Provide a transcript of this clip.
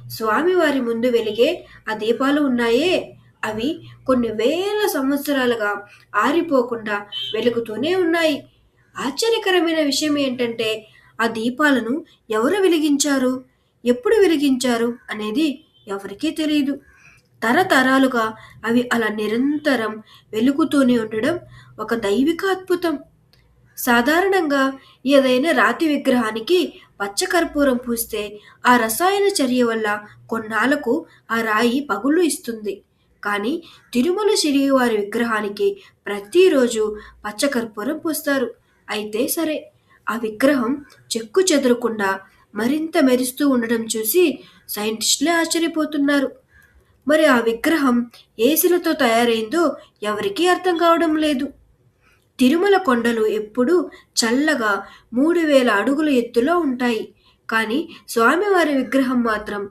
స్వామివారి ముందు వెలిగే ఆ దీపాలు ఉన్నాయే, అవి కొన్ని వేల సంవత్సరాలుగా ఆరిపోకుండా వెలుగుతూనే ఉన్నాయి. ఆశ్చర్యకరమైన విషయం ఏంటంటే, ఆ దీపాలను ఎవరు వెలిగించారు? ఎప్పుడు వెలిగించారు? అనేది ఎవరికీ తెలీదు. తరతరాలుగా అవి అలా నిరంతరం వెలుగుతూనే ఉండడం ఒక దైవిక అద్భుతం. సాధారణంగా ఏదైనా రాతి విగ్రహానికి పచ్చకర్పూరం పూస్తే ఆ రసాయన చర్య వల్ల కొన్నాళ్లకు ఆ రాయి పగుళ్ళు ఇస్తుంది. కానీ తిరుమల శ్రీవారి విగ్రహానికి ప్రతిరోజు పచ్చకర్పూరం పూస్తారు. అయితే సరే, ఆ విగ్రహం చెక్కు చెదరకుండా మరింత మెరుస్తూ ఉండడం చూసి సైంటిస్టులే ఆశ్చర్యపోతున్నారు. మరి ఆ విగ్రహం ఏ శిలతో తయారైందో ఎవరికీ అర్థం కావడం లేదు. తిరుమల కొండలు ఎప్పుడూ చల్లగా 3000 అడుగుల ఎత్తులో ఉంటాయి. కానీ స్వామివారి విగ్రహం మాత్రం